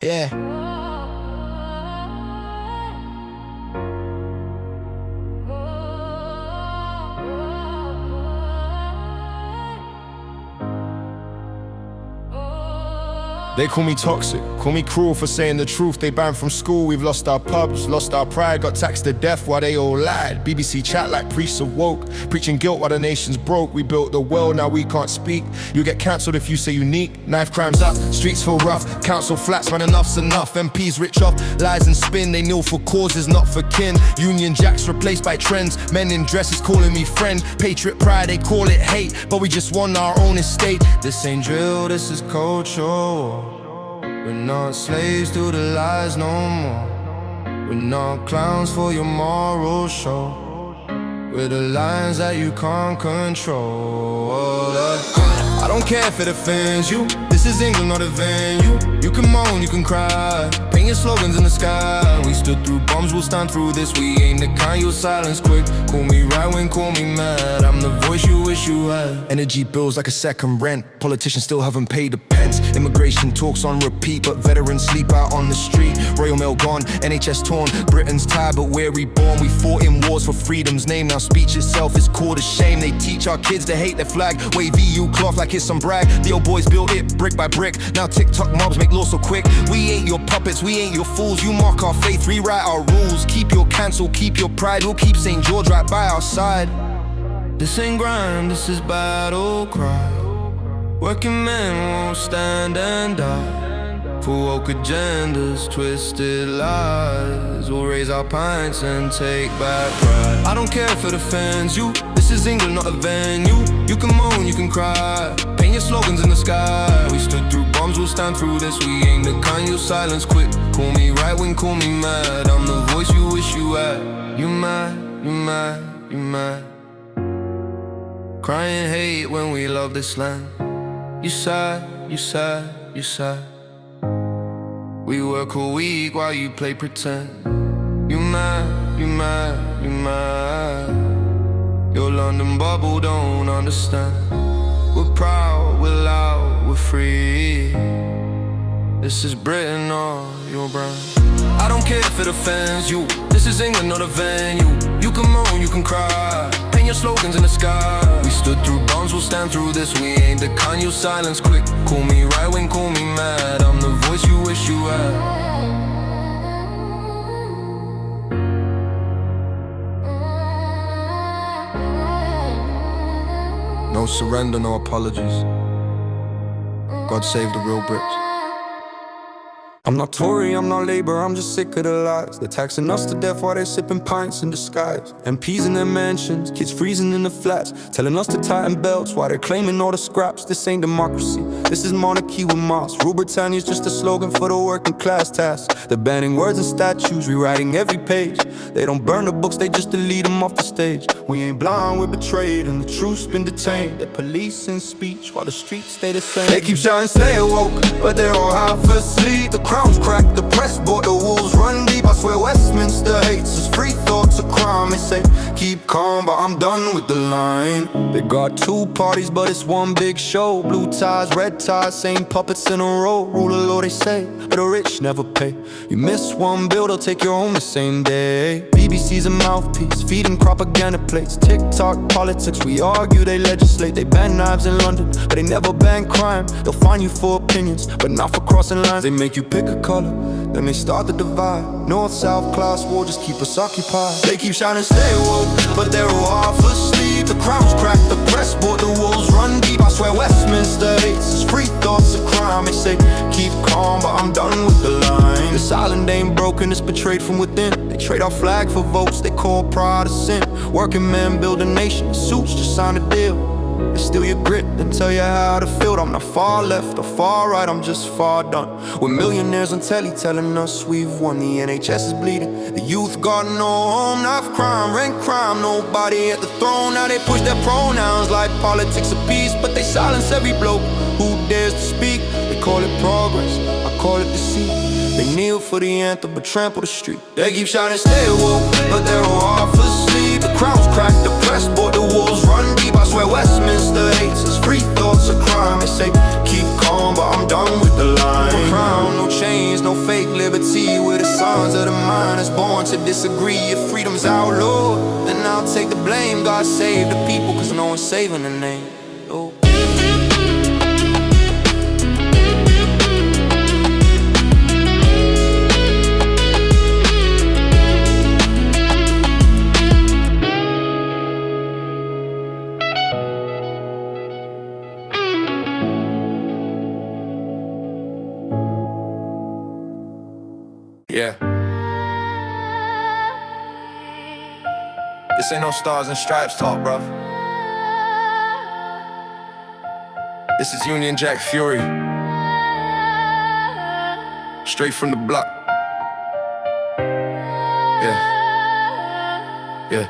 Yeah. They call me toxic, call me cruel for saying the truth. They banned from school, we've lost our pubs, lost our pride, got taxed to death while they all lied. BBC chat like priests of woke, preaching guilt while the nation's broke. We built the world, now we can't speak. You get cancelled if you say unique. Knife crimes up, streets feel rough. Council flats, man, enough's enough. MPs rich off lies and spin, they kneel for causes, not for kin. Union jacks replaced by trends, men in dresses calling me friend. Patriot pride, they call it hate, but we just want our own estate. This ain't drill, this is culture. We're not slaves to the lies no more. We're not clowns for your moral show. We're the lions that you can't control. I don't care if it offends you. This is England, not a venue. You can moan, you can cry, paint your slogans in the sky. We stood through bombs, we'll stand through this. We ain't the kind you'll silence quick. Call me right wing, call me mad. I'm the voice you wish you had. Energy bills like a second rent. Politicians still haven't paid the pence. Immigration talks on repeat, but veterans sleep out on the street. Royal Mail gone, NHS torn. Britain's tired, but we're reborn. We fought in wars for freedom's name. Now speech itself is called a shame. They teach our kids to hate their flag. Wave EU cloth like it's some brag. The old boys built it brick by brick. Now TikTok mobs make law so quick. We ain't your puppets, we ain't your fools. You mock our faith, rewrite our rules. Keep your cancel, keep your pride. We'll keep St. George right by our side. This ain't grime, this is battle cry. Working men won't stand and die for woke agendas, twisted lies. We'll raise our pints and take back pride. I don't care if it offends you. This is England, not a venue. You can moan, you can cry, paint your slogans in the sky. We stood through bombs, we'll stand through this. We ain't the kind you'll silence quick. Call me right wing, call me mad. I'm the voice you wish you had. You mad, you mad, you mad. Crying hate when we love this land. You sad, you sad, you sad. We work all week while you play pretend. You mad, you mad, you mad. Your London bubble don't understand. We're proud, we're loud, we're free. This is Britain or your brand. I don't care if it offends you. This is England, not a venue. You can moan, you can cry, paint your slogans in the sky. We stood through bombs, we'll stand through this. We ain't the kind you'll silence quick. Call me right wing, call me mad. I'm the voice you wish you had. No surrender, no apologies. God save the real Brits. I'm not Tory, I'm not Labour, I'm just sick of the lies. They're taxing us to death while they're sipping pints in disguise. MPs in their mansions, kids freezing in the flats, telling us to tighten belts while they're claiming all the scraps. This ain't democracy, this is monarchy with moss. Rule Britannia's just a slogan for the working class task. They're banning words and statues, rewriting every page. They don't burn the books, they just delete them off the stage. We ain't blind, we're betrayed, and the truth's been detained. They're policing speech while the streets stay the same. They keep shouting stay awoke, but they're all half asleep. The crown's cracked, the press bought, the wolves run deep. I swear Westminster hates us, free thoughts a crime. They say keep calm, but I'm done with the line. They got two parties, but it's one big show. Blue ties, red ties, same puppets in a row. Rule of law they say, but the rich never pay. You miss one bill, they'll take you home the same day. BBC's a mouthpiece, feeding propaganda plates. TikTok politics, we argue, they legislate. They ban knives in London, but they never ban crime. They'll fine you for opinions, but not for crossing lines. They make you pick a color, then they start the divide. North-south class war, just keep us occupied. They keep shouting stay woke, but they're all half asleep. The crown's cracked, the press bought, the wolves run deep. I swear Westminster hates us, free thoughts a crime. They say keep calm, but I'm done with the line. This island ain't broken, it's betrayed from within. They trade our flag for votes, they call pride a sin. Working men build a nation, suits just sign a deal. They steal your grit and tell you how to feel. I'm not far left or far right, I'm just far done. With millionaires on telly telling us we've won. The NHS is bleeding, the youth got no home. Knife crime, rent crime, nobody at the throne. Now they push their pronouns like politics of peace, but they silence every bloke who dares to speak. They call it progress, I call it deceit. They kneel for the anthem but trample the street. They keep shouting stay woke, but they're all half asleep. The crown's cracked, the press bought, the wolves run deep. I swear Westminster hates us, free thoughts a crime. They say keep calm, but I'm done with the line. No crown, no chains, no fake liberty. We're the sons of the miners, born to disagree. If freedom's outlawed, then I'll take the blame. God save the people, cause no one's saving the name. Oh. Yeah. This ain't no stars and stripes talk, bruv. This is Union Jack Fury, straight from the block. Yeah. Yeah.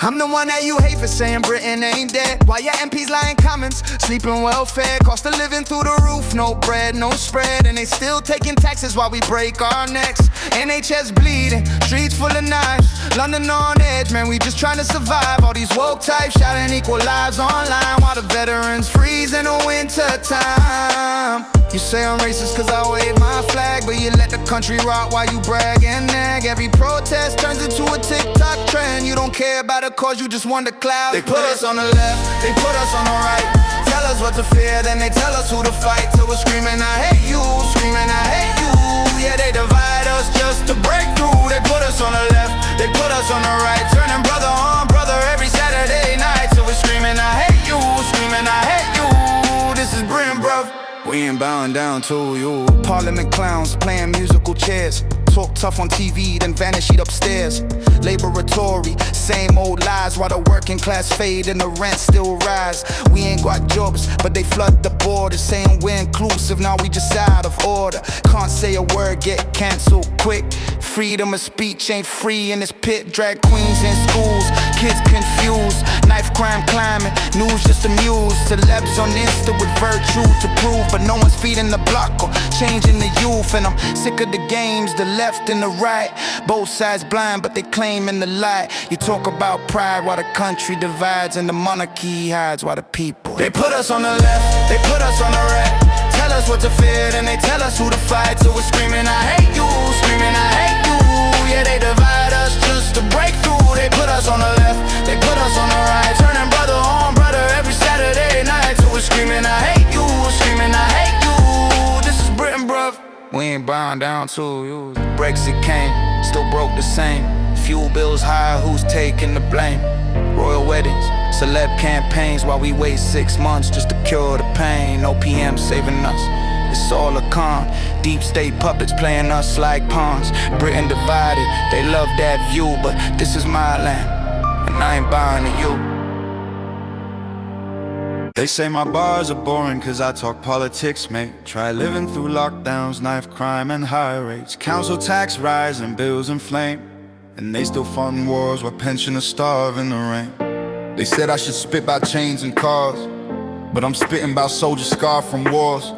I'm the one that you hate for saying Britain ain't dead. Why your MPs lying comments, sleeping well-fed, cost of living through the roof, no bread, no spread, and they still taking taxes while we break our necks. NHS bleeding, streets full of knives, London on edge, man, we just trying to survive. All these woke types shouting equal lives online, while the veterans freeze in the winter time. You say I'm racist cause I wave my flag, but you let the country rot while you brag and nag. Every protest turns into a TikTok trend. You don't care about a cause, you just want the clout. They put us on the left, they put us on the right. Tell us what to fear, then they tell us who to fight. Till we're screaming I hate you, screaming I hate you. Yeah, they divide us just to break through. They put us on the left, they put us on the right. Turning brother on brother every Saturday night. Till we're screaming I hate you, screaming I hate you. This is Britain, bruv. We ain't bowing down to you. Parliament clowns playing musical chairs, talk tough on TV, then vanish, eat upstairs. Laboratory, same old lies, while the working class fade and the rent still rise. We ain't got jobs, but they flood the borders, saying we're inclusive, now we just out of order. Can't say a word, get cancelled quick. Freedom of speech ain't free in this pit. Drag queens in schools, kids confused. Knife crime climbing, news just amused. Celebs on Insta with virtue to prove, but no one's feeding the block or changing the youth. And I'm sick of the games, the left and the right, both sides blind but they claim in the light. You talk about pride while the country divides, and the monarchy hides while the people. They put us on the left, they put us on the right. Tell us what to fear, then they tell us who to fight. So we're screaming I hate you, screaming I hate you. Yeah, they divide us just to break through. They put us on the left, they put us on the right. Turning brother on brother every Saturday night. So we're screaming I hate you, screaming I hate you. This is Britain, bruv. We ain't bowing down to you. Brexit came, still broke the same. Fuel bills high, who's taking the blame? Royal weddings, celeb campaigns, while we wait 6 months just to cure the pain. No PM saving us, it's all a con. Deep state puppets playing us like pawns. Britain divided, they love that view, but this is my land, and I ain't buying to you. They say my bars are boring cause I talk politics, mate. Try living through lockdowns, knife crime and high rates. Council tax rise and bills inflame, and they still fund wars while pensioners starve in the rain. They said I should spit about chains and cars, but I'm spitting about soldiers scarred from wars.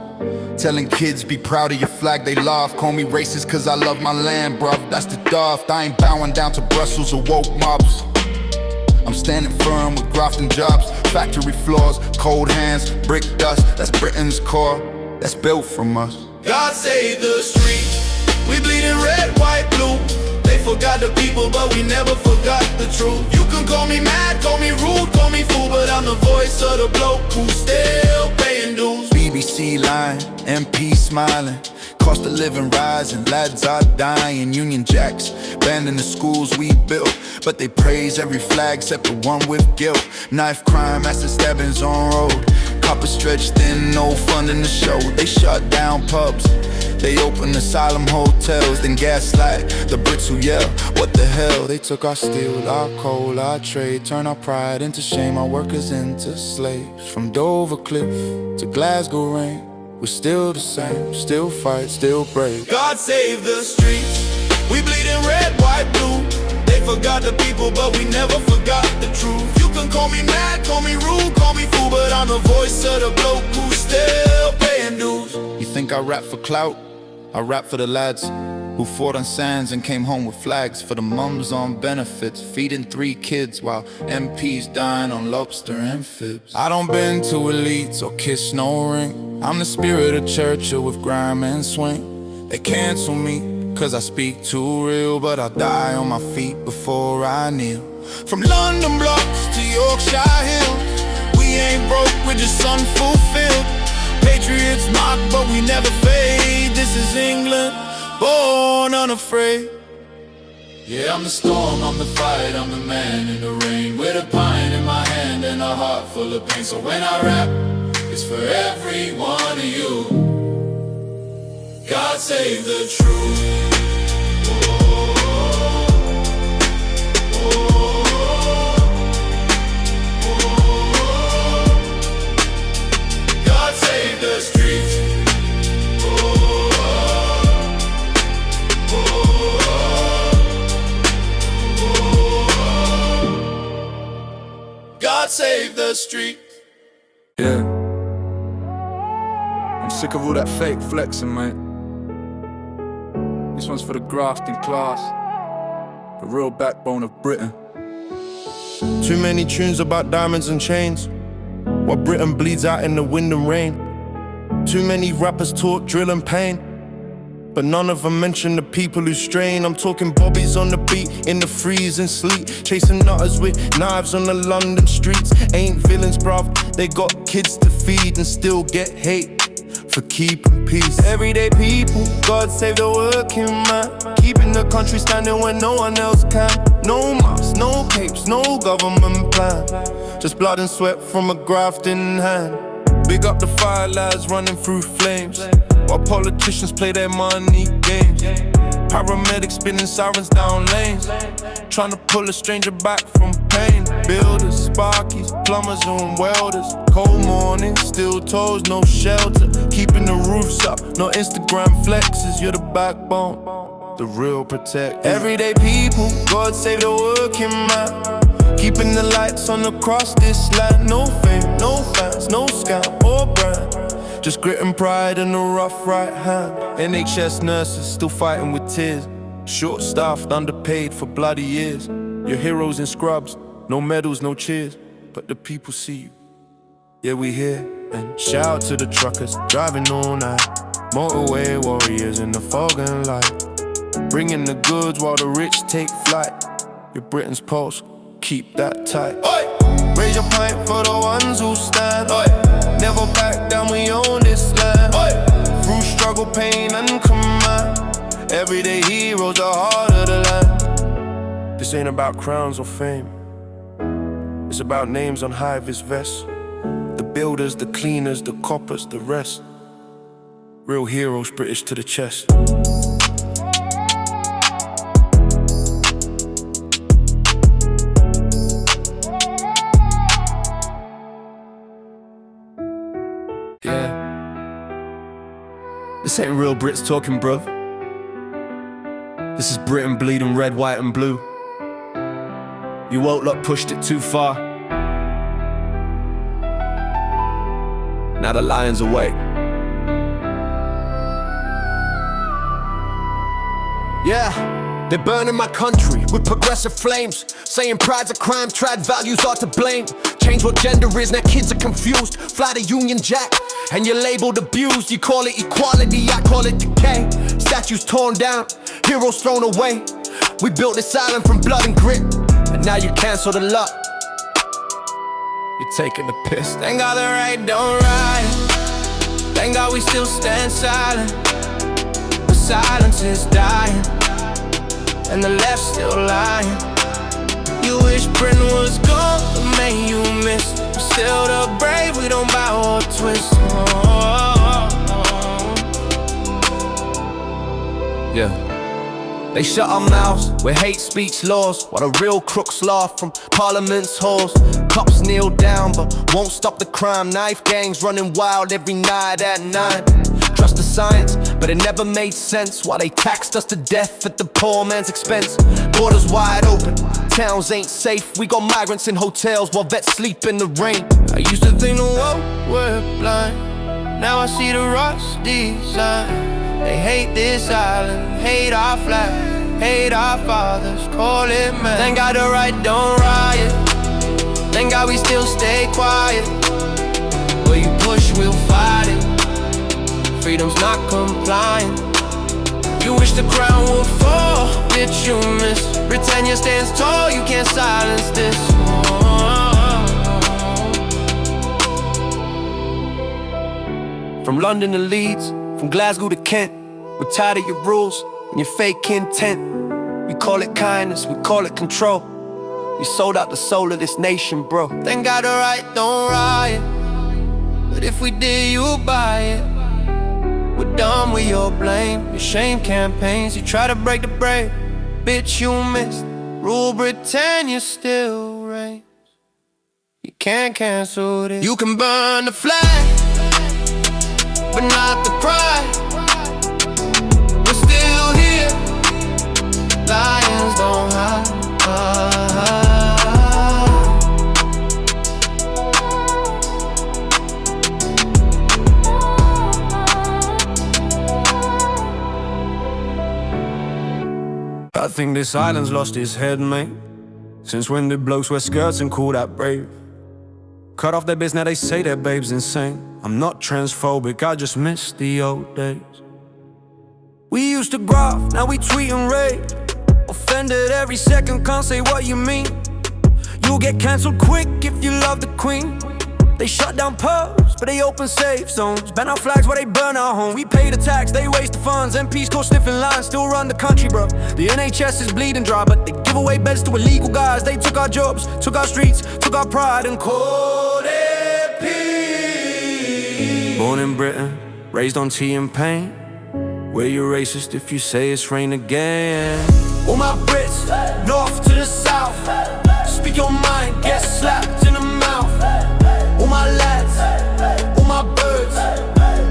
Telling kids be proud of your flag, they laugh. Call me racist cause I love my land, bruv, that's the daft. I ain't bowing down to Brussels or woke mobs. I'm standing firm with grafting jobs, factory floors, cold hands, brick dust. That's Britain's core, that's built from us. God save the streets, we bleeding red, white, blue. They forgot the people, but we never forgot the truth. You can call me mad, call me rude, call me fool, but I'm the voice of the bloke who's still paying dues. BBC lying, MP smiling, cost of living rising, lads are dying. Union Jacks abandoning the schools we built, but they praise every flag except the one with guilt. Knife crime, acid stabbings on road, coppers stretched thin, no funding to show. They shut down pubs, they open asylum hotels, then gaslight the Brits who yell, what the hell? They took our steel, our coal, our trade, turn our pride into shame, our workers into slaves. From Dover Cliff to Glasgow rain, we're still the same, still fight, still brave. God save the streets, we bleeding red, white, blue. They forgot the people, but we never forgot the truth. You can call me mad, call me rude, call me fool, but I'm the voice of the bloke who's still paying dues. You think I rap for clout? I rap for the lads who fought on sands and came home with flags for the mums on benefits, feeding 3 kids while MPs dying on lobster and fibs. I don't bend to elites or kiss no ring. I'm the spirit of Churchill with grime and swing. They cancel me cause I speak too real, but I'll die on my feet before I kneel. From London blocks to Yorkshire hills, we ain't broke, we're just unfulfilled. Patriots mock, but we never fade. This is England, born unafraid. Yeah, I'm the storm, I'm the fight, I'm the man in the rain, with a pint in my hand and a heart full of pain. So when I rap, it's for every one of you. God save the truth. The streets. God save the streets. Yeah, I'm sick of all that fake flexing, mate. This one's for the grafting class, the real backbone of Britain. Too many tunes about diamonds and chains, while Britain bleeds out in the wind and rain. Too many rappers talk drill and pain, but none of them mention the people who strain. I'm talking bobbies on the beat, in the freezing sleet, chasing nutters with knives on the London streets. Ain't villains, bruv, they got kids to feed and still get hate for keeping peace. Everyday people, God save the working man, keeping the country standing when no one else can. No mosques, no capes, no government plan, just blood and sweat from a grafting hand. Big up the fire lads running through flames, while politicians play their money games. Paramedics spinning sirens down lanes, trying to pull a stranger back from pain. Builders, sparkies, plumbers and welders, cold mornings, steel toes, no shelter, keeping the roofs up, no Instagram flexes. You're the backbone, the real protect. Everyday people, God save the working man, keeping the lights on across this land. No fame, no fans, no scam or brand, just grit and pride in a rough right hand. NHS nurses still fighting with tears, short-staffed, underpaid for bloody years. Your heroes in scrubs, no medals, no cheers, but the people see you. Yeah, we here, and shout out to the truckers driving all night, motorway warriors in the fog and light, bringing the goods while the rich take flight. Your Britain's pulse, keep that tight. Oi! Raise your pint for the ones who stand. Oi! Never back down, we own this land. Oi! Through struggle, pain and command, everyday heroes, the heart of the land. This ain't about crowns or fame, it's about names on high-vis vests. The builders, the cleaners, the coppers, the rest. Real heroes, British to the chest. Yeah, this ain't real Brits talking, bruv. This is Britain bleeding red, white and blue. You woke lot pushed it too far. Now the lion's awake. Yeah, they're burning my country with progressive flames, saying pride's a crime, trad values are to blame. Change what gender is, now kids are confused. Fly the Union Jack, and you're labeled abused. You call it equality, I call it decay. Statues torn down, heroes thrown away. We built this island from blood and grit, and now you cancel the luck. You're taking the piss. Thank God the right don't ride. Thank God we still stand silent, but silence is dying, and the left's still lying. You wish Britain was gone, but man, you missed. We're still the brave, we don't bow or twist. Yeah. They shut our mouths with hate speech laws, while the real crooks laugh from Parliament's halls. Cops kneel down but won't stop the crime. Knife gangs running wild every night at 9. Trust the science, but it never made sense why they taxed us to death at the poor man's expense. Borders wide open, towns ain't safe. We got migrants in hotels while vets sleep in the rain. I used to think the world were blind, now I see the rusty sign. They hate this island, hate our flag, hate our fathers, call it man. Thank God the right don't riot, thank God we still stay quiet. Where you push, we'll fight it. Freedom's not complying. You wish the crown would fall, bitch you miss. Britannia stands tall, you can't silence this. From London to Leeds, from Glasgow to Kent, we're tired of your rules and your fake intent. We call it kindness, we call it control. We sold out the soul of this nation, bro. Thank God the right don't riot, but if we did, you buy it. We're done with your blame, your shame campaigns. You try to break the brave, bitch you missed. Rule Britannia still reigns. You can't cancel this. You can burn the flag, but not the pride. We're still here, lions don't hide. I think this island's lost its head, mate. Since when did blokes wear skirts and call that brave? Cut off their bits, now they say their babe's insane. I'm not transphobic, I just miss the old days. We used to graph, now we tweet and rave. Offended every second, can't say what you mean. You'll get cancelled quick if you love the queen. They shut down pubs, but they open safe zones. Ban our flags while they burn our home. We pay the tax, they waste the funds. MPs go sniffing lines, still run the country, bro. The NHS is bleeding dry, but they give away beds to illegal guys. They took our jobs, took our streets, took our pride and called it peace. Born in Britain, raised on tea and pain. Where you racist if you say it's rain again. All my Brits, north to the south, speak your mind, get slapped in the mouth. All my lads, all my birds,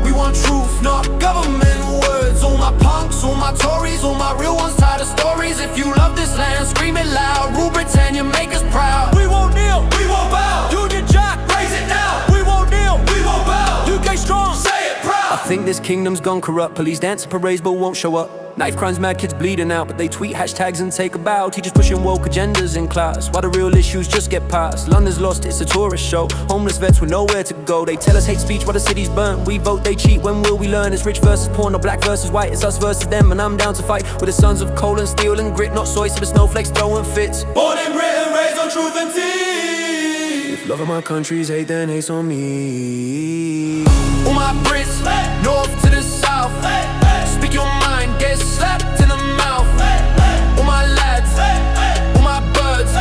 we want truth, not government words. All my punks, all my Tories, all my real ones tired of stories. If you love this land, scream it loud. Rule Britannia, make us proud. We won't kneel, we won't bow. Union Jack, raise it now. We won't kneel, we won't bow. UK strong, say it proud. I think this kingdom's gone corrupt. Police dance at parades but won't show up. Knife crimes, mad kids bleeding out, but they tweet hashtags and take a bow. Teachers pushing woke agendas in class, while the real issues just get passed. London's lost, it's a tourist show. Homeless vets with nowhere to go. They tell us hate speech while the city's burnt. We vote, they cheat, when will we learn? It's rich versus poor, not black versus white. It's us versus them, and I'm down to fight with the sons of coal and steel and grit. Not soy, so the snowflakes throwing fits. Born in Britain, raised on truth and tea. If love of my country's hate, then hate's on me. All my Brits, north to the south, speak your mind, get slapped in the mouth. All my lads, all my birds,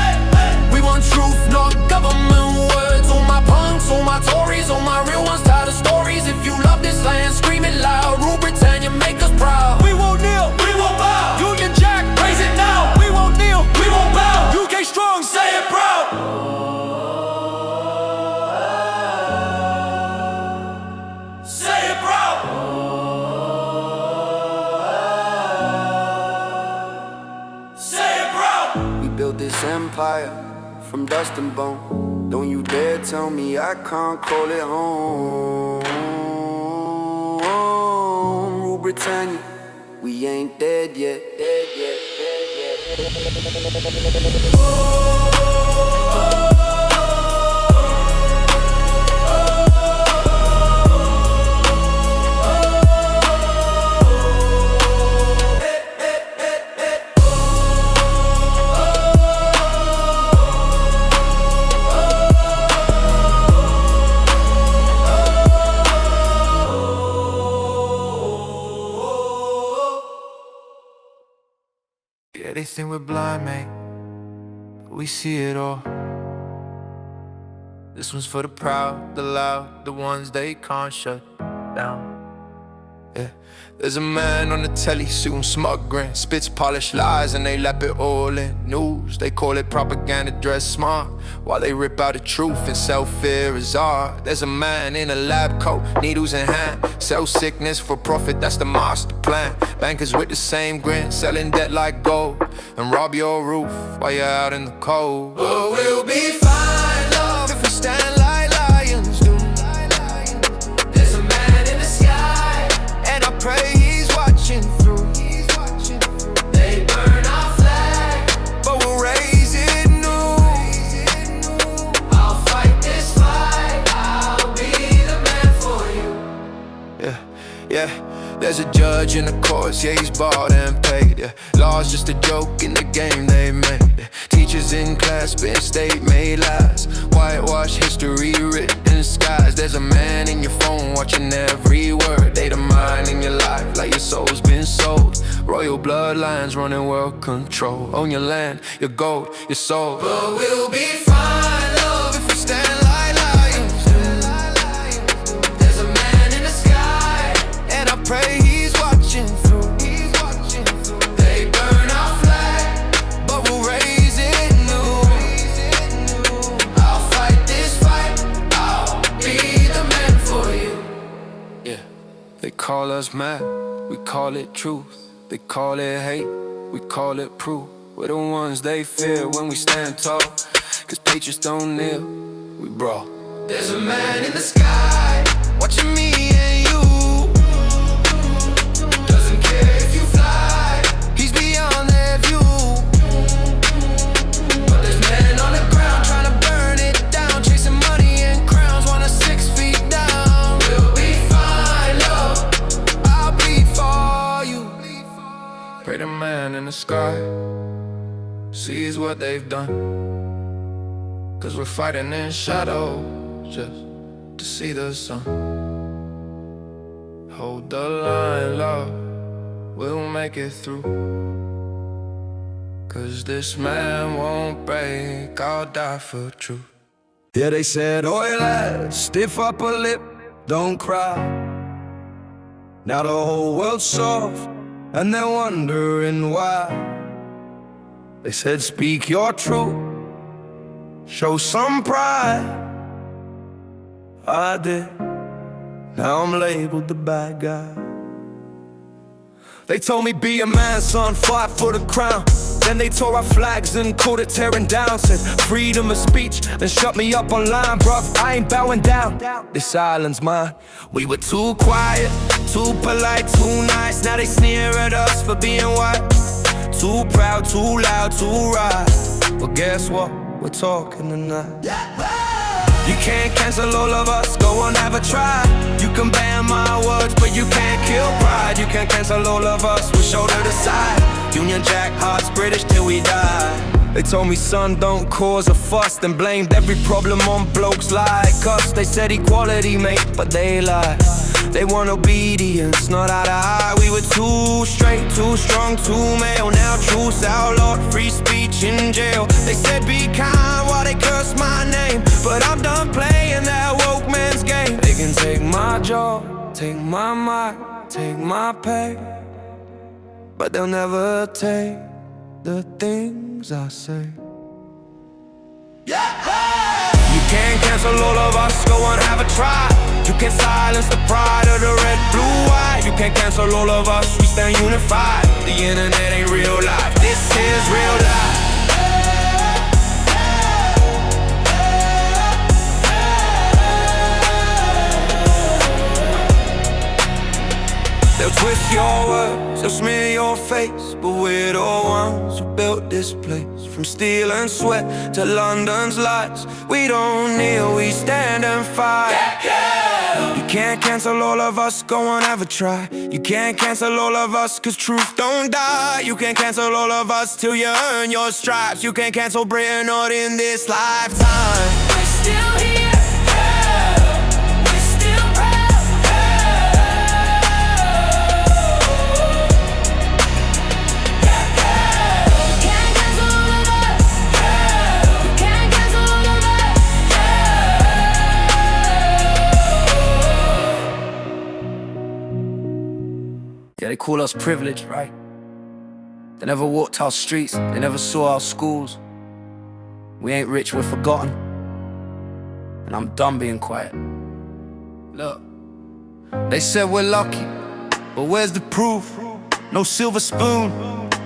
we want truth, not government words. All my punks, all my Tories, all my real ones tired of stories. If you love this land, scream it loud. Rule Britannia, make us proud. We won't kneel, we won't bow. Union Jack, raise it now. We won't kneel, we won't bow. UK strong, say it proud. Say it proud. We built this empire from dust and bone. Don't you dare tell me I can't call it home. Rule Britannia, we ain't dead yet. Dead yet, dead yet. Yeah, they think we're blind, mate, but we see it all. This one's for the proud, the loud, the ones they can't shut down. Yeah, there's a man on the telly, suit smug grin, spits polished lies and they lap it all in. News, they call it propaganda, dress smart, while they rip out the truth and sell fear as art. There's a man in a lab coat, needles in hand, sell sickness for profit, that's the master plan. Bankers with the same grin, selling debt like gold, and rob your roof while you're out in the cold. But we'll be fine, love, if we stand like lions do. There's a man in the sky, and I pray he's watching. judge in the courts, yeah, he's bought and paid, yeah. Law's just a joke in the game they made, yeah. Teachers in class spit state-made lies, whitewash history written in skies. There's a man in your phone watching every word. They the mind in your life like your soul's been sold. Royal bloodlines running world control. Own your land, your gold, your soul. But we'll be fine, love, if we stand like lions. There's a man in the sky, and I pray he's watching through. They burn our flag, but we'll raise it new. I'll fight this fight, I'll be the man for you. Yeah. They call us mad, we call it truth. They call it hate, we call it proof. We're the ones they fear when we stand tall, cause patriots don't kneel, we brawl. There's a man in the sky, watching me and you. Doesn't care if you fly, he's beyond their view. But there's men on the ground trying to burn it down, chasing money and crowns, want us 6 feet down. We'll be fine, love, I'll be for you. Pray the man in the sky sees what they've done, cause we're fighting in shadow just to see the sun. Hold the line, love, we'll make it through. Cause this man won't break, I'll die for truth. Yeah, they said, oi lad, stiff upper lip, don't cry. Now the whole world's soft, and they're wondering why. They said, speak your truth, show some pride. I did, now I'm labeled the bad guy. They told me be a man, son, fight for the crown. Then they tore our flags and called it tearing down. Said freedom of speech, then shut me up online. Bruv, I ain't bowing down, this island's mine. We were too quiet, too polite, too nice. Now they sneer at us for being white. Too proud, too loud, too right. But guess what? We're talking tonight. You can't cancel all of us, go on, have a try. You can ban my words, but you can't kill pride. You can't cancel all of us, we're shoulder to side. Union Jack, hearts British till we die. They told me, son, don't cause a fuss, then blamed every problem on blokes like us. They said equality, mate, but they lied. They want obedience, not eye to eye. We were too straight, too strong, too male. Now truth's outlawed, free speech in jail. They said be kind while they curse my name, but I'm done playing that woke man's game. They can take my job, take my mic, take my pay, but they'll never take the things I say. You can't cancel all of us, go on, have a try. You can't silence the pride of the red, blue, white. You can't cancel all of us, we stand unified. The internet ain't real life, this is real life. They'll twist your words, they'll smear your face, but we're the ones who built this place. From steel and sweat to London's lights, we don't kneel, we stand and fight. You can't cancel all of us, go on, have a try. You can't cancel all of us, cause truth don't die. You can't cancel all of us till you earn your stripes. You can't cancel Britain, not in this lifetime. We're still here. Yeah, they call us privileged, right? They never walked our streets, they never saw our schools. We ain't rich, we're forgotten. And I'm done being quiet. Look, they said we're lucky, but where's the proof? No silver spoon,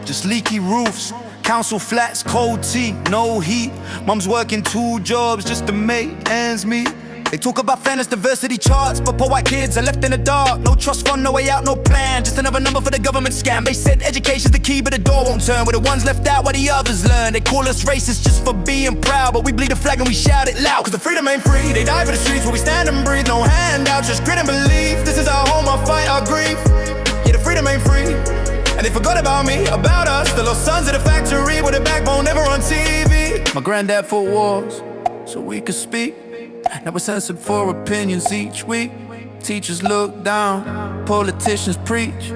just leaky roofs. Council flats, cold tea, no heat. Mum's working 2 jobs just to make ends meet. They talk about fairness, diversity charts, but poor white kids are left in the dark. No trust fund, no way out, no plan, just another number for the government scam. They said education's the key, but the door won't turn. We're the ones left out while the others learn. They call us racist just for being proud, but we bleed the flag and we shout it loud. Cause the freedom ain't free, they die for the streets where we stand and breathe. No handouts, just grit and belief. This is our home, our fight, our grief. Yeah, the freedom freedom ain't free. And they forgot about me, about us, the lost sons of the factory with a backbone never on TV. My granddad fought wars so we could speak. Now we're censored for opinions each week. Teachers look down, politicians preach,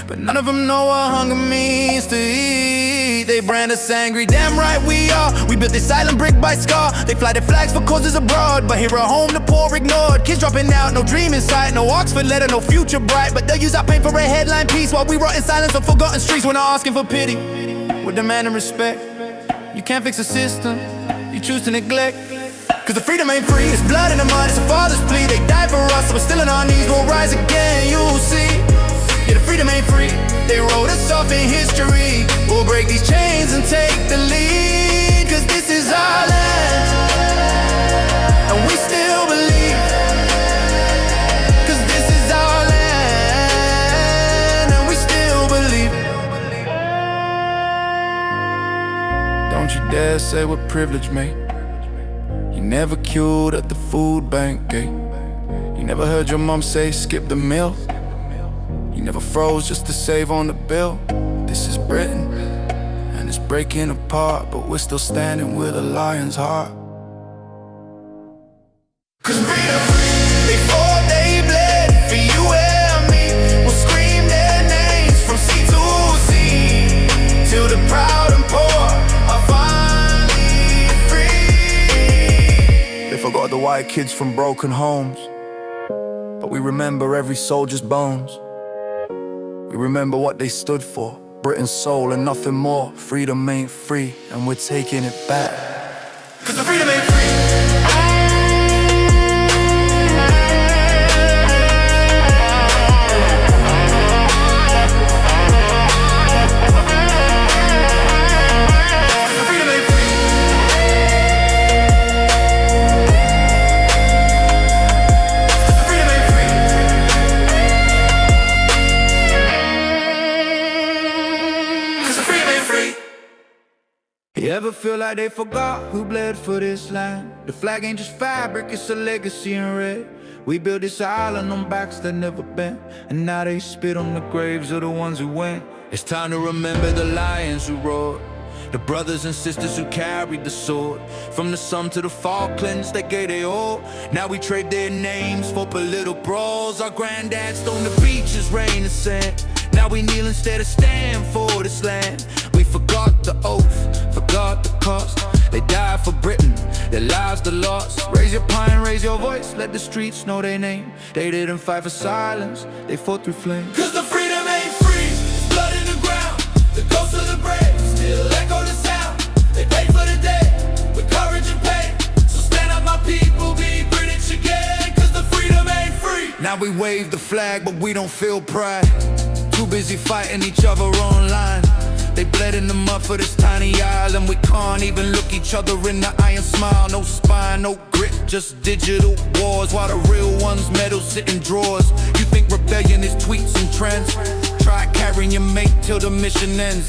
but none of them know what hunger means to eat. They brand us angry, damn right we are. We built this island brick by scar. They fly their flags for causes abroad, but here at home the poor ignored. Kids dropping out, no dream in sight, no Oxford letter, no future bright. But they'll use our pain for a headline piece while we rot in silence on forgotten streets. We're not asking for pity, we're demanding respect. You can't fix a system, you choose to neglect. Cause the freedom ain't free, it's blood in the mud, it's a father's plea. They died for us, so we're still on our knees, we'll rise again, you'll see. Yeah, the freedom ain't free, they wrote us off in history. We'll break these chains and take the lead. Cause this is our land, and we still believe. Cause this is our land, and we still believe. Don't you dare say we're privileged, mate. You never queued at the food bank gate. You never heard your mom say skip the meal. You never froze just to save on the bill. This is Britain, and it's breaking apart, but we're still standing with a lion's heart. Cause freedom, they fought, they bled for you and me. We'll scream their names from sea to sea, till the proud and poor are finally free. They forgot the white kids from broken homes, but we remember every soldier's bones. We remember what they stood for, Britain's soul and nothing more. Freedom ain't free, and we're taking it back. Cause the freedom ain't free. You ever feel like they forgot who bled for this land? The flag ain't just fabric, it's a legacy in red. We built this island on backs that never bent, and now they spit on the graves of the ones who went. It's time to remember the lions who roared, the brothers and sisters who carried the sword. From the Somme to the Falklands, they gave their all. Now we trade their names for political brawls. Our granddads stoned the beaches, rain and sand. Now we kneel instead of stand for this land. We forgot the oath, forgot the cost. They died for Britain, their lives the lost. Raise your pine, raise your voice, let the streets know their name. They didn't fight for silence, they fought through flames. Cause the freedom ain't free, blood in the ground. The ghosts of the brave still echo the sound. They paid for the day, with courage and pain. So stand up my people, be British again. Cause the freedom ain't free. Now we wave the flag, but we don't feel pride. Too busy fighting each other online. They bled in the mud for this tiny island. We can't even look each other in the eye and smile. No spine, no grit, just digital wars. While the real ones medals sit in drawers. You think rebellion is tweets and trends? Try carrying your mate till the mission ends.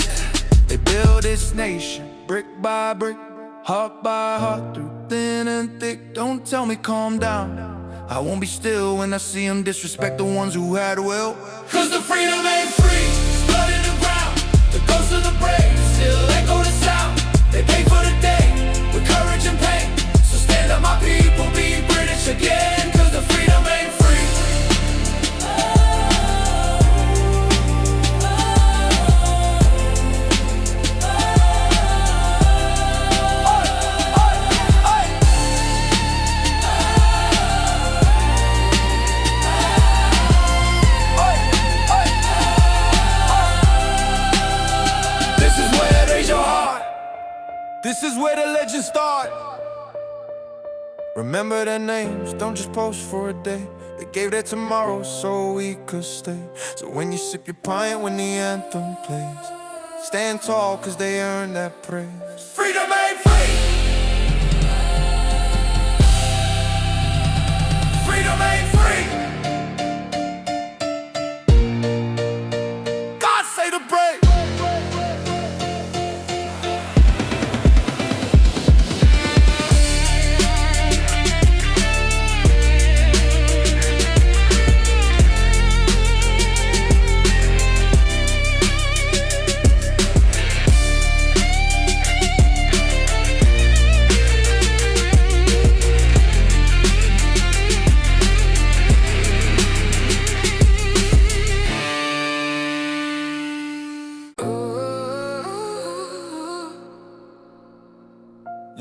They build this nation, brick by brick, heart by heart, through thin and thick. Don't tell me calm down, I won't be still when I see them disrespect the ones who had will. Cause the freedom ain't free, it's blood in the ground. The ghosts of the brave still echo the sound. They pay for the day, with courage and pain. So stand up my people, be British again. Cause the freedom ain't free. This is where the legends start. Remember their names, don't just post for a day. They gave their tomorrow so we could stay. So when you sip your pint when the anthem plays, stand tall cause they earned that praise. Freedom ain't free. Freedom ain't free. God save the brave.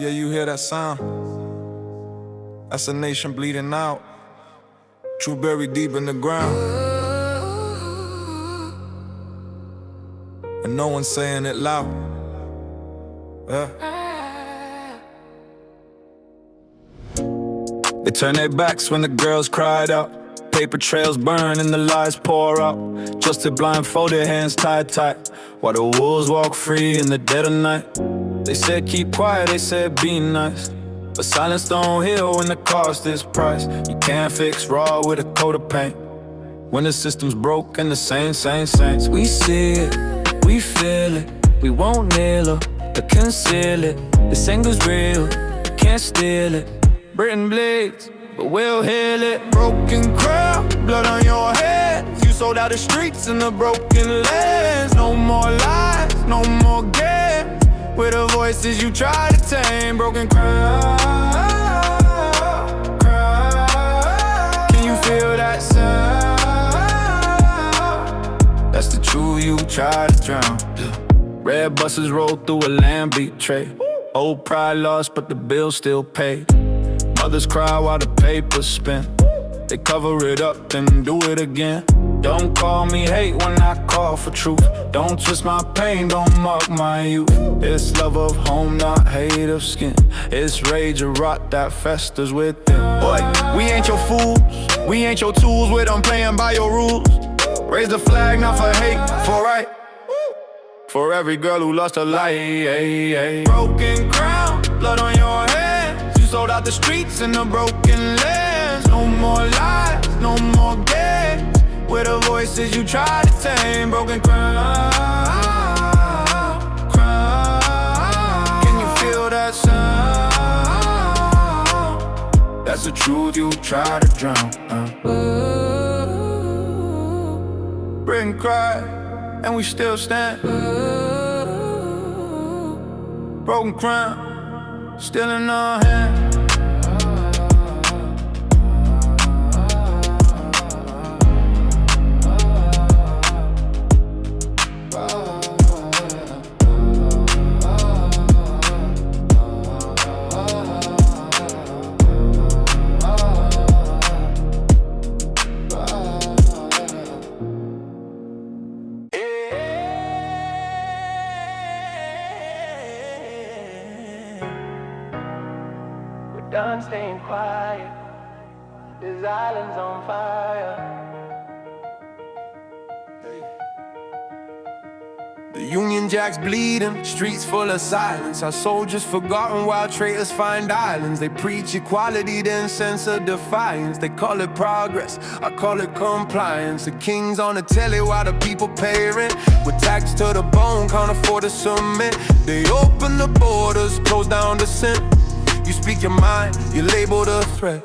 Yeah, you hear that sound? That's a nation bleeding out. True buried deep in the ground. And no one's saying it loud. Yeah. They turn their backs when the girls cried out. Paper trails burn and the lies pour out. Just to blindfold their hands tied tight, while the wolves walk free in the dead of night. They said keep quiet, they said be nice, but silence don't heal when the cost is price. You can't fix raw with a coat of paint when the system's broke and the same saints. We see it, we feel it, we won't kneel or conceal it. This anger's real, can't steal it. Britain bleeds, but we'll heal it. Broken crown, blood on your hands. You sold out the streets in the broken lands. No more lies, no more games. With the voices you try to tame. Broken crown. Can you feel that sound? That's the truth you try to drown. Red buses roll through a land betrayed. Old pride lost, but the bill still paid. Mothers cry while the papers spin. They cover it up, then do it again. Don't call me hate when I call for truth. Don't twist my pain, don't mock my youth. It's love of home, not hate of skin. It's rage or rot that festers within. Boy, we ain't your fools, we ain't your tools. We don't playing by your rules. Raise the flag, not for hate, for right. For every girl who lost her life. Broken crown, blood on your hands. You sold out the streets in the broken lands. No more lies, no more games. With the voices you try to tame. Broken crown. Can you feel that sound? That's the truth you try to drown. Britain cried, and we still stand. Broken crown, still in our hands. Done staying quiet, this island's on fire. The Union Jack's bleeding, streets full of silence. Our soldiers forgotten while traitors find islands. They preach equality, then censor defiance. They call it progress, I call it compliance. The king's on the telly while the people pay rent. With tax to the bone, can't afford to submit. They open the borders, close down dissent. You speak your mind, you labeled a threat.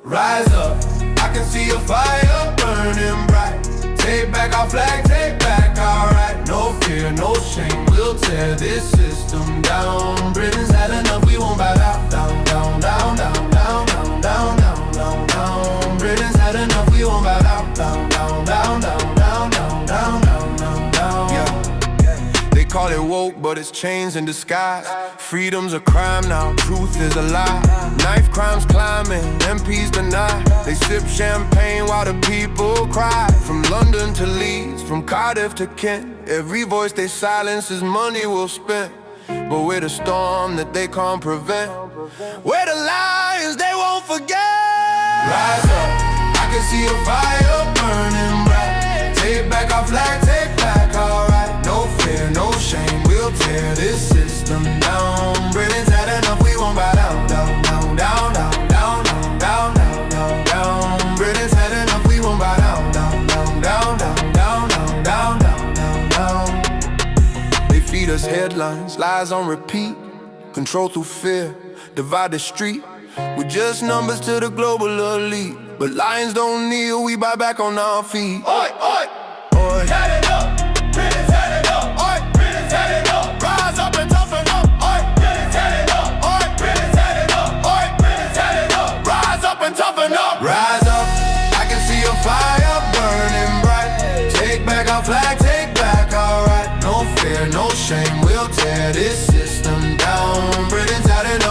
Rise up, I can see a fire burning bright. Take back our flag, take back our right. No fear, no shame, we'll tear this system down. Britain's had enough, we won't bow down. Down, down, down, down, down, down, down, down, down, down. Britain's had enough, we won't bow down. Down, down, down, down, down, down, down, down, down, down. Yeah. They call it woke, but it's chains in disguise. Freedom's a crime now, truth is a lie. Knife crimes climbing, MPs deny. They sip champagne while the people cry. From London to Leeds, from Cardiff to Kent. Every voice they silence is money we'll spend. But we're the storm that they can't prevent. We're the lions they won't forget. Rise up, I can see a fire burning bright. Take back our flag, take back our right. No fear, no shame, we'll tear this system down. Britain's had enough, we won't bow down. Down, down, down, down, down, down, down, down, down. Britain's had enough, we won't bow down. Down, down, down, down, down, down, down, down, down. They feed us headlines, lies on repeat. Control through fear, divide the street. We're just numbers to the global elite. But lions don't kneel, we buy back on our feet. Oi, oi, oi. Had it up. Britain's had it up, oi, Britain's had it up. Rise up and toughen up, oi, Britain's had it up, oi, Britain's had it up, oi, Britain's had it up. Rise up and toughen up. Rise up, I can see a fire burning bright. Take back our flag, take back our right. No fear, no shame, we'll tear this system down. Britain's had it up.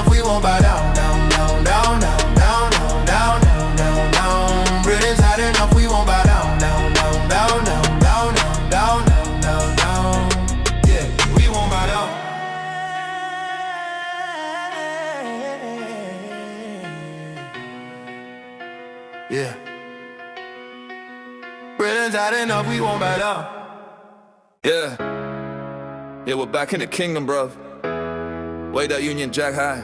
stand up, we won't back down. Yeah, we're back in the kingdom, bruv. Way that Union Jack high.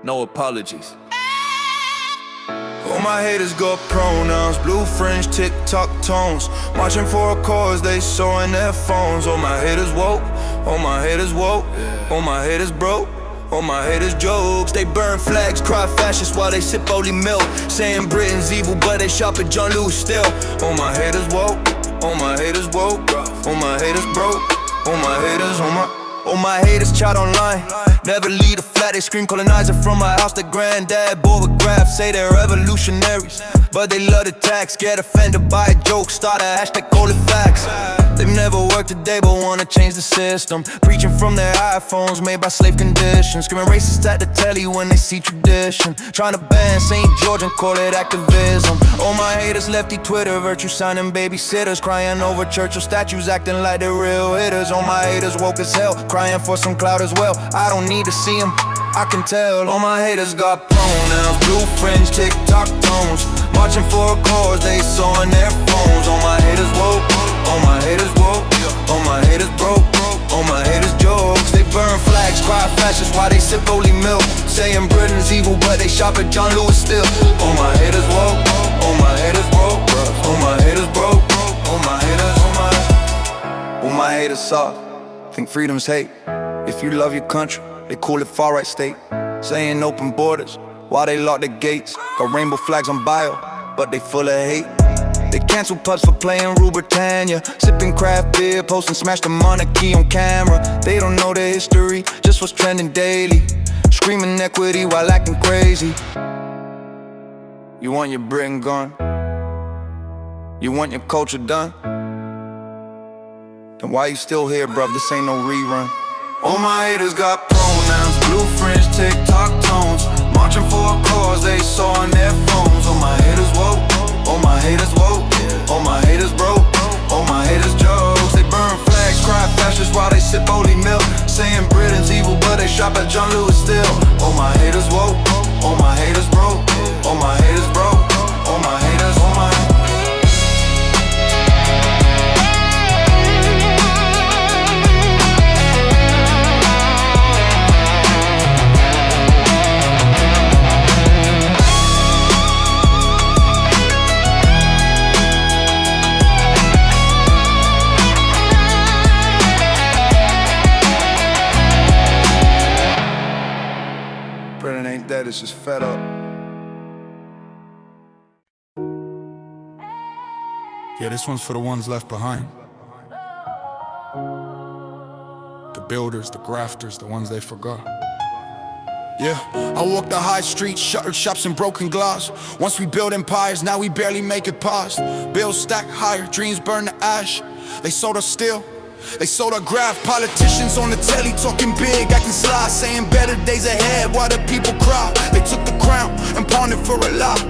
No apologies. All my haters got pronouns, blue fringe, tick-tock tones. Marching for a cause, they showing their phones. All my haters woke, all my haters woke, all my haters broke, all my haters jokes. They burn flags, cry fascists while they sip holy milk, saying Britain's evil, but they shop at John Lewis still. All my haters woke, all my haters woke, all my haters broke, all my haters, all my haters chat online. Never lead a flat, they scream colonizer from my house. The granddad bored with graphs, say they're revolutionaries, but they love the tax. Get offended by a joke, start a hashtag, call it facts. They've never worked a day but wanna change the system, preaching from their iPhones made by slave conditions, screaming racist at the telly when they see tradition, trying to ban St. George and call it activism. All my haters lefty Twitter, virtue signing babysitters, crying over Churchill statues, acting like they're real hitters. All my haters woke as hell, crying for some clout as well. I don't need to see them, I can tell. All my haters got pronouns, blue fringe, tick-tock tones, marching for a cause they saw in their phones. All my haters woke, all my haters woke, all my haters broke, all my haters jokes. They burn flags, cry fascists while they sip holy milk, saying Britain's evil, but they shop at John Lewis still. All my haters woke, all my haters broke, all my haters broke, all my haters, all my haters soft, think freedom's hate. If you love your country, they call it far-right state, saying open borders while they lock the gates. Got rainbow flags on bio, but they full of hate. They cancel pubs for playing Rule Britannia, sipping craft beer, posting smash the monarchy on camera. They don't know the history, just what's trending daily, screaming equity while acting crazy. You want your Britain gone? You want your culture done? Then why you still here, bruv? This ain't no rerun. All my haters got pronouns, blue fringe, tick-tock tones, marching for a cause they saw in their phones. All my haters woke, all my haters woke, all my haters broke, all my haters jokes. They burn flags, cry fascists while they sip holy milk, saying Britain's evil, but they shop at John Lewis still. All my haters woke, all my haters broke, all my haters broke, all my haters, all my dead, it's just fed up. Yeah, this one's for the ones left behind. The builders, the grafters, the ones they forgot. Yeah, I walk the high streets, shuttered shops and broken glass. Once we build empires, now we barely make it past. Bills stack higher, dreams burn to ash. They sold us steel, they sold our graft. Politicians on the telly talking big, acting sly, saying better days ahead while the people cry. They took the crown and pawned it for a lie.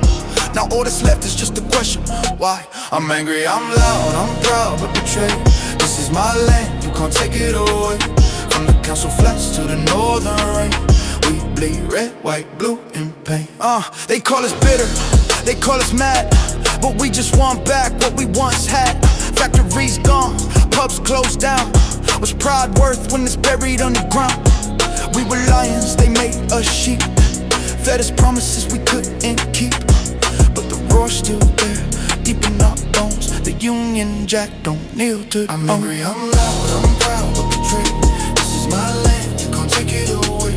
Now all that's left is just a question, why? I'm angry, I'm loud, I'm proud, but betrayed. This is my land, you can't take it away. From the council flats to the northern rain, we bleed red, white, blue in pain. They call us bitter, they call us mad, but we just want back what we once had. Factories gone, pubs closed down. What's pride worth when it's buried underground? We were lions, they made us sheep, fed us promises we couldn't keep. But the roar's still there, deep in our bones. The Union Jack don't kneel to the I'm angry, I'm loud, I'm proud, but betrayed. This is my land, you can't take it away.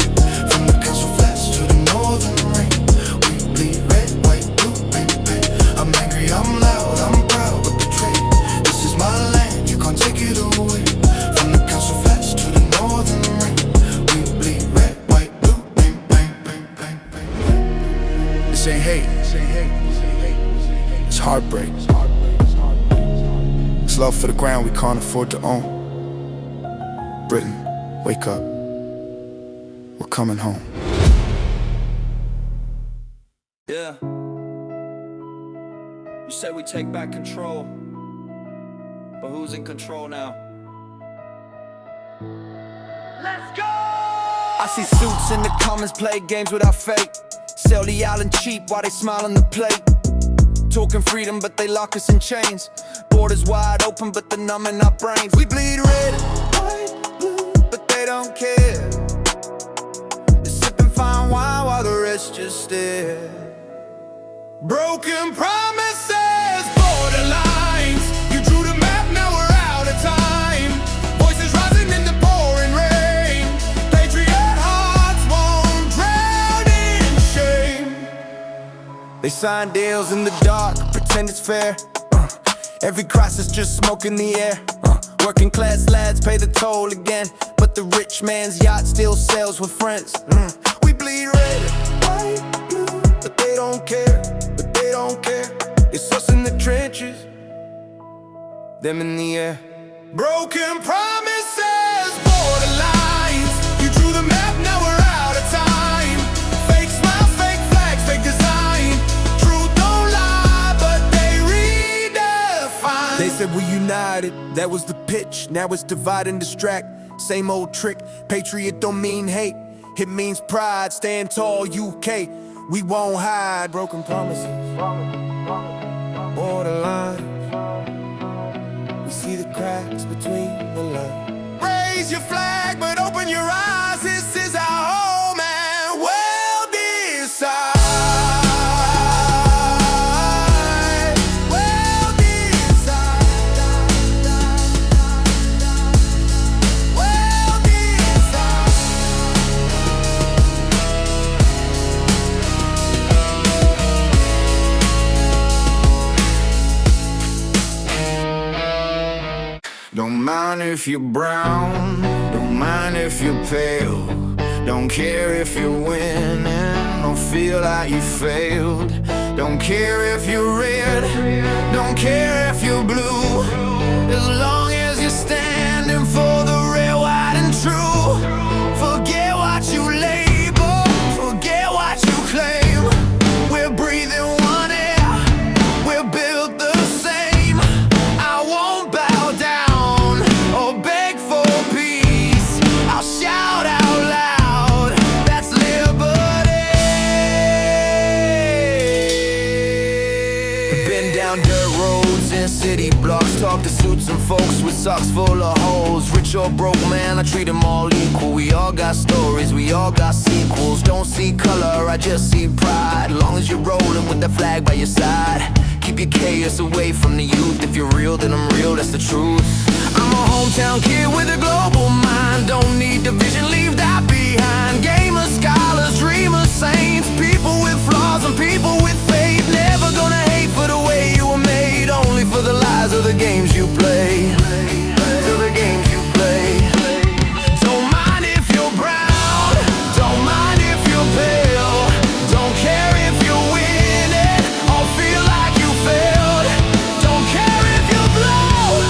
From the council flats to the northern rain, we bleed red, white, blue, pain, pain. I'm angry, I'm loud, I'm proud, but betrayed. This is my land, you can't take it away. From the council flats to the northern rain, we bleed red, white, blue, pain, pain, pain, pain, pain. This ain't hate, it's heartbreak. It's love for the ground we can't afford to own. Britain, wake up. We're coming home. Yeah. You say we take back control, but who's in control now? Let's go! I see suits in the comments play games with our fate, sell the island cheap while they smile on the plate. Talking freedom, but they lock us in chains. Borders wide open, but they're numbing our brains. We bleed red, white, blue, but they don't care. They're sipping fine wine while the rest just stare. Broken promises, borderlines. You drew the map, now we're out of time. Voices rising in the pouring rain. Patriot hearts won't drown in shame. They sign deals in the dark, pretend it's fair. Every crisis just smoke in the air. Working class lads pay the toll again, but the rich man's yacht still sails with friends. We bleed red, white, blue, but they don't care. But they don't care. It's us in the trenches, them in the air. Broken promises, borderlines. You drew the map, now we're out of time. Fake smiles, fake flags, fake design. Truth don't lie, but they redefine. They said we united, that was the pitch. Now it's divide and distract. Same old trick. Patriot don't mean hate, it means pride. Stand tall, UK, we won't hide. Broken promises, borderlines. We see the cracks between the lines. Raise your flag, but open your eyes. This is our home and well decided. Well decided. Well decided. Don't mind if you're brown, don't mind if you're pale. Don't care if you're winning, don't feel like you failed. Don't care if you're red, don't care if you're blue. As long as you're standing for the red, white and true. Forget what you label, forget what you claim. We're breathing one air, we're built the same. I won't bow down or beg for peace. I'll shout out loud, that's liberty. Been down dirt roads and city blocks, talk to suits and folks with socks full of holes. Rich or broke, man, I treat them all equal. We all got stories, we all got sequels. Don't see color, I just see pride. Long as you're rolling with the flag by your side. Keep your chaos away from the youth. If you're real, then I'm real, that's the truth. I'm a hometown kid with a global mind. Don't need division, leave that behind. Gamers, scholars, dreamers, saints. People with flaws and people with faith. Never gonna hate for the way you were made. Only for the lies of the games you play. To the games you play. Don't mind if you're brown, don't mind if you're pale. Don't care if you're winning or feel like you failed. Don't care if you're blue,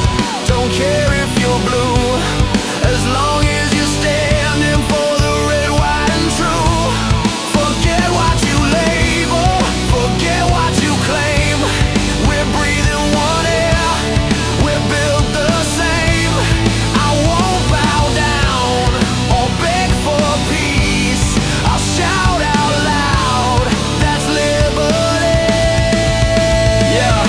don't care if you're blue. As long as you're standing for the red, white and true. Forget what you label, forget what you claim. We're breathing one air, we're built the same. I won't bow down or beg for peace. I'll shout out loud, that's liberty. Yeah,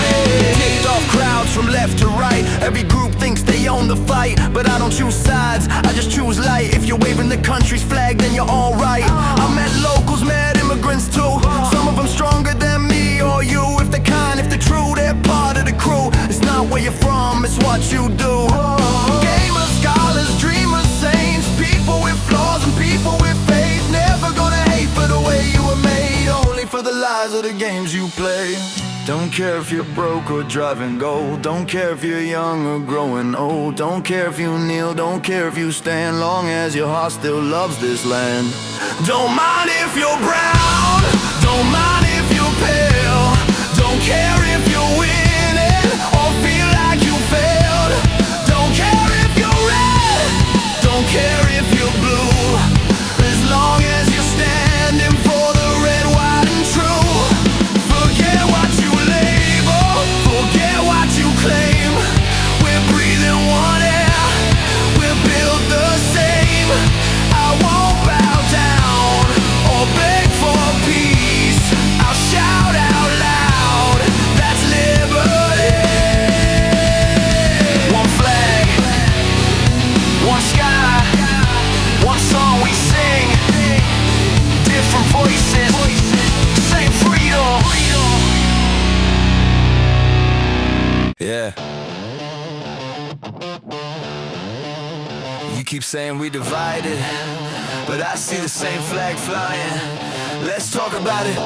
ticked off crowds from left to right. Every group thinks they own the fight, but I don't choose sides, I just choose light. If you're waving the country's flag, then you're alright. I met locals, met immigrants too. Some of them stronger than me or you. If they're kind, if they're true, they're part of the crew. It's not where you're from, it's what you do. Gamers, scholars, dreamers, saints. People with flaws and people with faith. Never gonna hate for the way you were made. Only for the lies of the games you play. Don't care if you're broke or driving gold. Don't care if you're young or growing old. Don't care if you kneel, don't care if you stand. Long as your heart still loves this land. Don't mind if you're brown, don't mind if you're pale. Don't care if you're winning or feel like you failed. Don't care if you're red, don't care if you're blue. As long as you're standing for the red, white and true. Forget what you label, forget what you claim. We're breathing one air, we're built the same. I won't bow down or beg for peace. I'll shout out loud, that's keep saying we divided, but I see the same flag flying. Let's talk about it.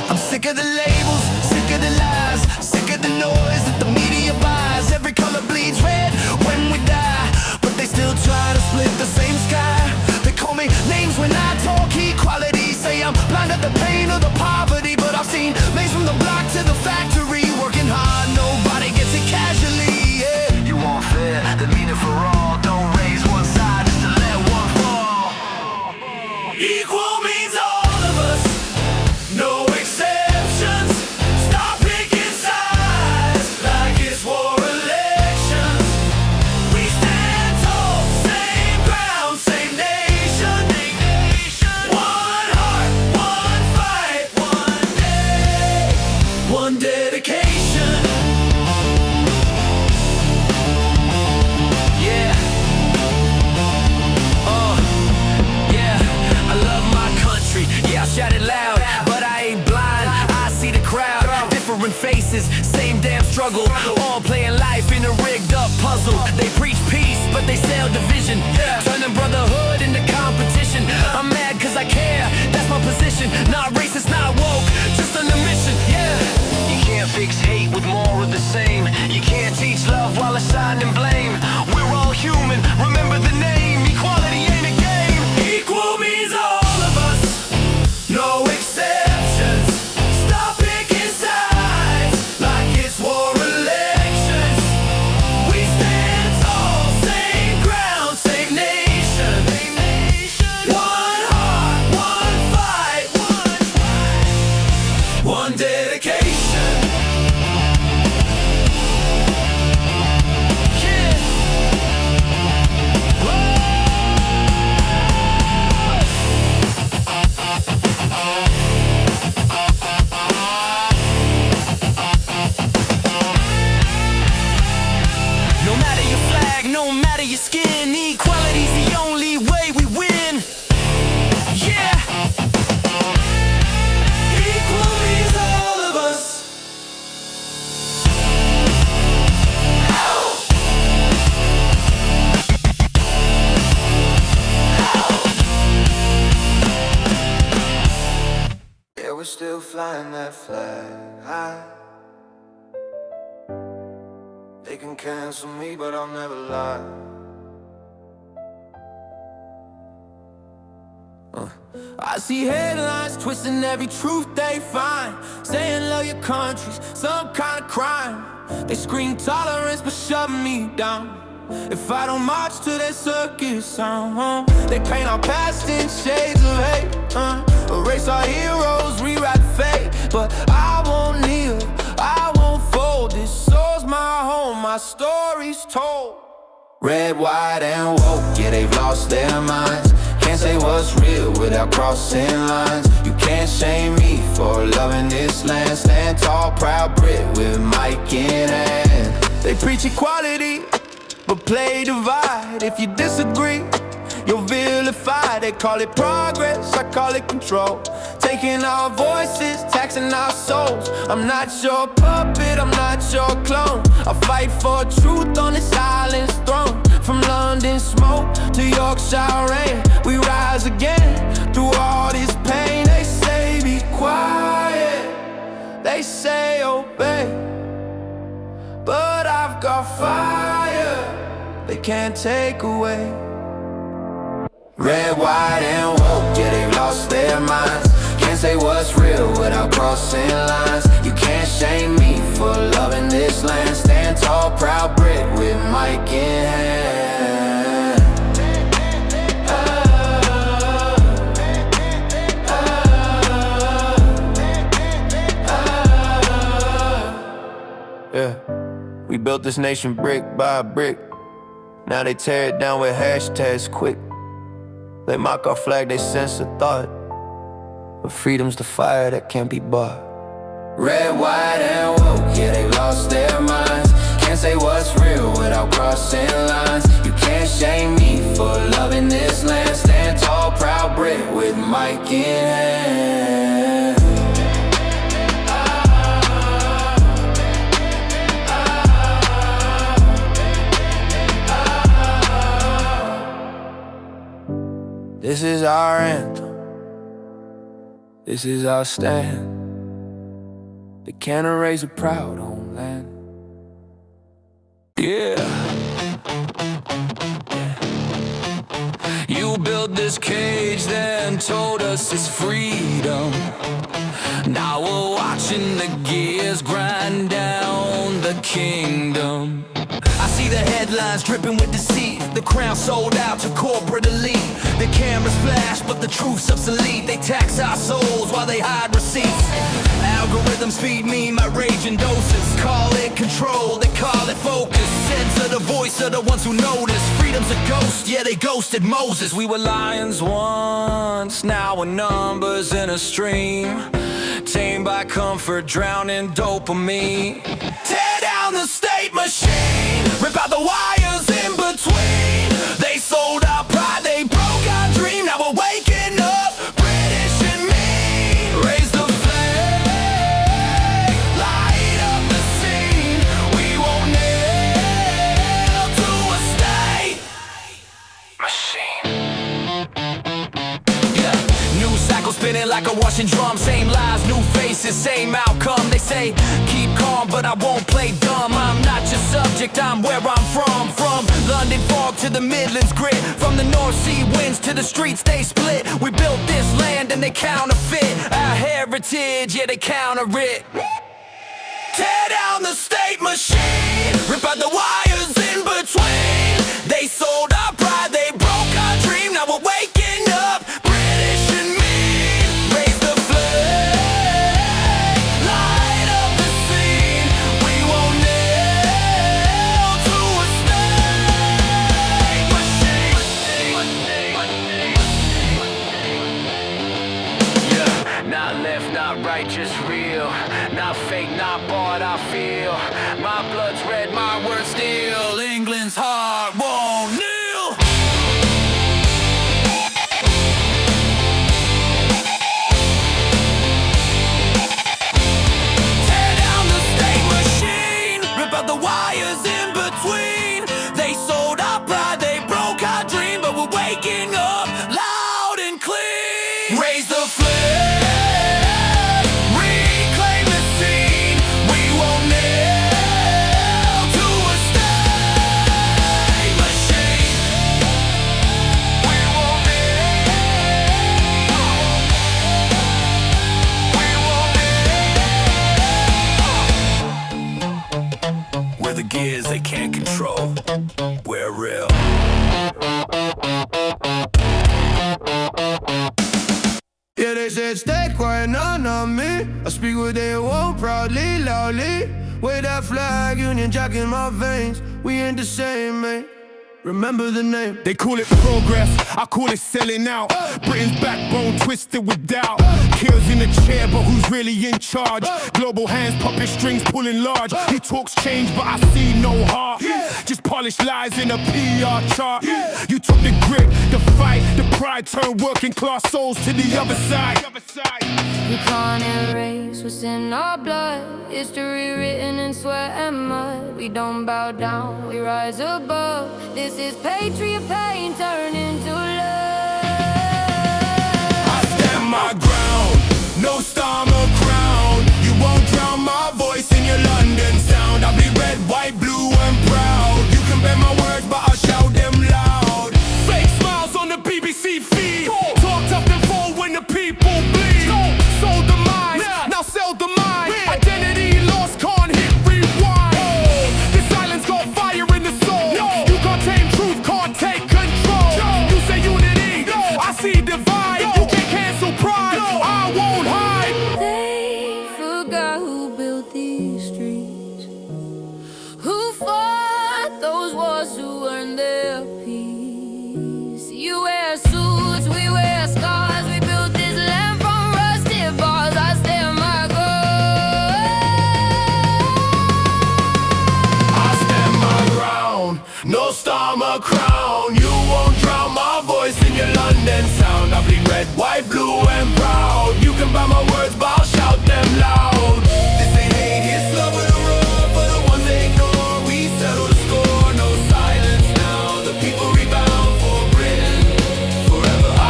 I'm sick of the labels, sick of the lies, sick of the noise that the media buys. Every color bleeds red when we die, but they still try to split the same sky. They call me names when I talk equality, say I'm blind to the pain or the poverty, but I've seen mates from the block to the factory, working hard, nobody gets it casually. Yeah. You want fair, the meaning for all. Don't raise one side just to let one fall. Equal means all of us, no exceptions. Stop picking sides like it's war elections. We stand tall, same ground, same nation. One heart, one fight, one day, one dedication. Yeah. Yeah, I love my country. Yeah, I shout it loud, but I ain't blind. I see the crowd, different faces, same damn struggle. All playing life in a rigged up puzzle. They preach peace, but they sell division. Turning brotherhood into competition. I'm mad cause I care, that's my position. Not racist, not woke, just on a mission. Yeah. You can't fix hate with more of the same. You can't teach love while assigning blame. We're all human, remember the name. Equality ain't a game. Equal means all of us, no exceptions. Stop picking sides like it's war elections. We stand tall, same ground, same nation. One heart, one fight, one dedication. Yeah. No matter your flag, no matter your skin, equality's the only way we win. Yeah. Equal means all of us. Yeah, we're still flying that flag high. They can cancel me, but I'll never lie. I see headlines twisting every truth they find, saying love your country's some kind of crime. They scream tolerance but shut me down if I don't march to their circus sound. They paint our past in shades of hate, erase our heroes, rewrite fate. But I won't kneel, I won't fold. This soul's my home, my story's told. Red, white, and woke, yeah, they've lost their minds. Can't say what's real without crossing lines. You can't shame me for loving this land. Stand tall, proud Brit with mic in hand. They preach equality, but play divide. If you disagree, you're vilified. They call it progress, I call it control. Taking our voices, taxing our souls. I'm not your puppet, I'm not your clone. I fight for truth on this island's throne. From London smoke to Yorkshire rain, we rise again through all this pain. They say be quiet, they say obey, but I've got fire they can't take away. Red, white, and woke, yeah, they've lost their minds. Can't say what's real without crossing lines. You can't shame me for loving this land. Stand tall, proud Brit with mic in hand. Yeah, we built this nation brick by brick. Now they tear it down with hashtags quick. They mock our flag, they censor thought, but freedom's the fire that can't be bought. Red, white, and woke, yeah, they lost their minds. Can't say what's real without crossing lines. You can't shame me for loving this land. Stand tall, proud Brit with mic in hand. This is our anthem. This is our stand. They can't erase a proud homeland. Yeah. You built this cage, then told us it's freedom. Now we're watching the gears grind down the kingdom. I see the headlines dripping with deceit. The crown sold out to corporate elite. The cameras flash, but the truth's obsolete. They tax our souls while they hide receipts. Algorithms feed me my rage in doses. Call it control, they call it focus. Censor the voice of the ones who notice. Freedom's a ghost, yeah, they ghosted Moses. We were lions once, now we're numbers in a stream. Tamed by comfort, drowning dopamine. Tear down the state machine, rip out the wires in between. They sold our pride, they broke our dream. Now we're waking up, British and mean. Raise the flag, light up the scene. We won't nail to a state machine. News cycle spinning like a washing drum. Same lies, new faces, same outcome. They say keep calm, but I won't play dumb. I'm not your subject, I'm where I'm from. From London fog to the Midlands grit. From the North Sea winds to the streets they split. We built this land and they counterfeit our heritage, yeah, they counter it. Tear down the state machine, rip out the wires in between. They sold our pride, they broke our dream. Now we're waking up, British and mean. Raise the flag, light up the scene. We won't nail to a state machine. Yeah, not left, not right, just real. Not fake, not bought, I feel. My blood's red, my words steel. England's heart won't kneel. Tear down the state machine, rip out the wires in between. They sold our pride, they broke our dream, but we're waking up loud and clean. Raise the flag, reclaim the scene. We won't nail to a state machine. We won't nail. We won't nail. We're the gears they can't control. We're real. Yeah, they said stay quiet, none on me. I speak what they want, proudly, loudly. Wave that flag, Union Jack in my veins. We ain't the same, mate. Remember the name. They call it progress, I call it selling out. Britain's backbone twisted with doubt. Keir's in the chair, but who's really in charge? Global hands, puppet strings pulling large. He talks change, but I see no heart. Just polished lies in a PR chart. You took the grit, the fight, the pride, turned working class souls to the other side. We can't erase what's in our blood. History written in sweat and mud. We don't bow down, we rise above. This is patriot pain turned into love. I stand my ground, no starmer crown. You won't drown my voice in your London sound. I'll be red, white, blue and proud. You can bend my words, but I'll shout them loud. Fake smiles on the BBC feed. Talk tough and fall when the people bleed. Sold the mind, now sell the mind. Identity lost, can't hit rewind. This silence got fire in the soul. You can't tame truth, can't take control. You say unity, I see divide. You can't cancel pride, I won't hide. They forgot who built these streets, who fought those wars, who earned their peace. You wear suits, we wear scars. We built this land from rusted bars. I stand my ground. I stand my ground, no starmer crown. You won't drown my voice in your London sound. I'll be red, white, blue and proud. You can buy my words, but I'll shout them loud. This ain't hate, it's love with a rub. For the ones they ignore, we settle the score. No silence now, the people rebound for Britain forever. I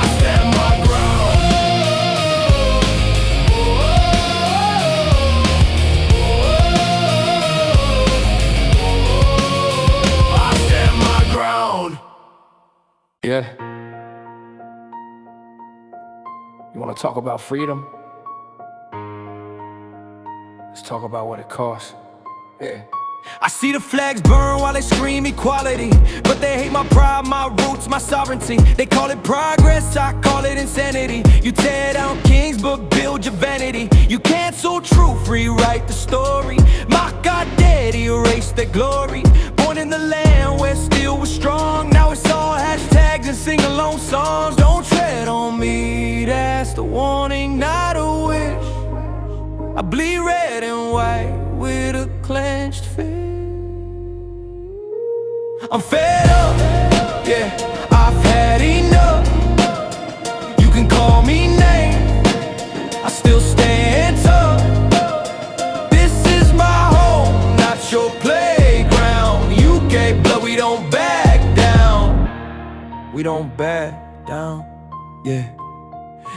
Yeah. You wanna talk about freedom? Let's talk about what it costs. Yeah. I see the flags burn while they scream equality, but they hate my pride, my roots, my sovereignty. They call it progress, I call it insanity. You tear down kings but build your vanity. You cancel truth, rewrite the story. Mock our dead, erase their glory. Born in the land where steel was strong. Now it's all hashtags and sing-along songs. Don't tread on me, that's the warning, not a wish. I bleed red and white with a clenched fist. I'm fed up, yeah, I've had enough. You can call me names, I still stand tough. This is my home, not your playground. UK blood, we don't back down. We don't back down, yeah.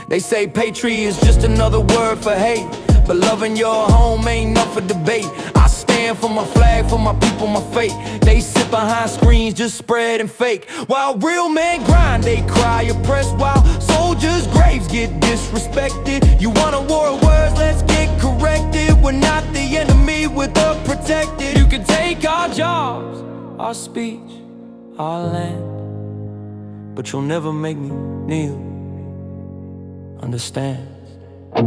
They say patriot is just another word for hate, but loving your home ain't up for debate. I stand for my flag, for my people, my fate. They sit behind screens just spreading fake, while real men grind, they cry oppressed, while soldiers' graves get disrespected. You want a war of words, let's get corrected. We're not the enemy, we're the protected. You can take our jobs, our speech, our land, but you'll never make me kneel. Understand? I'm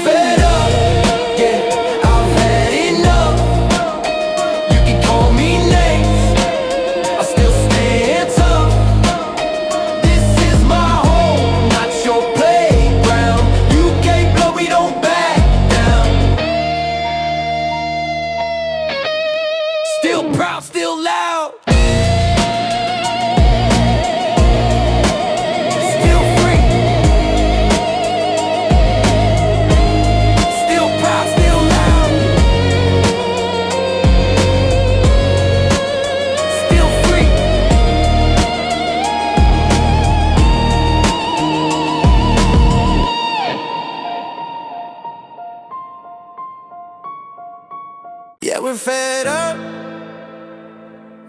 fed up, yeah, I've had enough. You can call me names, I still stand tough. This is my home, not your playground. UK blood, we don't back down. Still proud, still loud. Yeah, we're fed up,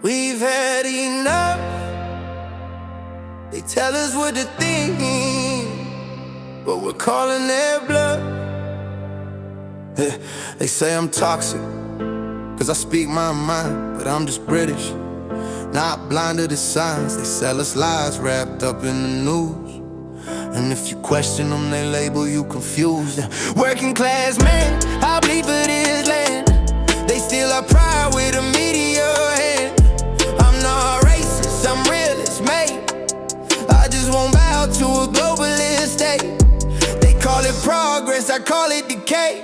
we've had enough. They tell us what to think, but we're calling their bluff. They say I'm toxic, cause I speak my mind, but I'm just British, not blind to the signs. They sell us lies wrapped up in the news, and if you question them, they label you confused. Working class man, I bleed for this land. They steal our pride with a media hand. I'm not racist, I'm realist, mate. I just won't bow to a globalist state. They call it progress, I call it decay.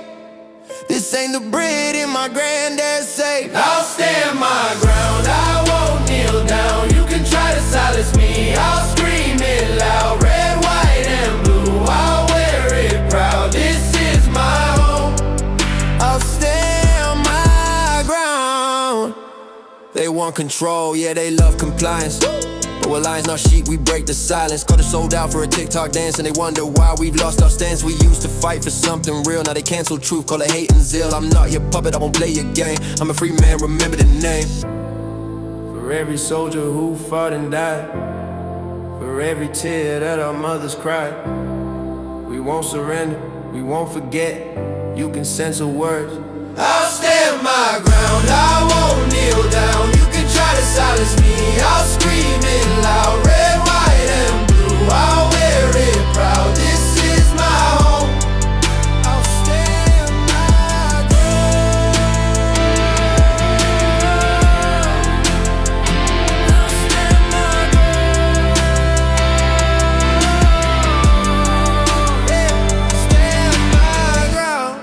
This ain't the bread in my granddad's safe. I'll stand my ground, I won't kneel down. You can try to silence me, I'll scream it loud. Red, white, and blue, I'll wear it proud. This is my home, I'll stand. They want control, yeah, they love compliance, but we're lions, not sheep, we break the silence. Got us sold out for a TikTok dance, and they wonder why we've lost our stance. We used to fight for something real, now they cancel truth, call it hate and zeal. I'm not your puppet, I won't play your game. I'm a free man, remember the name. For every soldier who fought and died, for every tear that our mothers cried, we won't surrender, we won't forget. You can censor words, I'll stand my ground, I won't kneel down. You can try to silence me, I'll scream it loud. Red, white, and blue, I'll wear it proud. This is my home, I'll stand my ground. I'll stand my ground. Yeah, stand my ground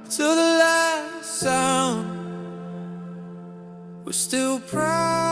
to the last sound. We're still proud.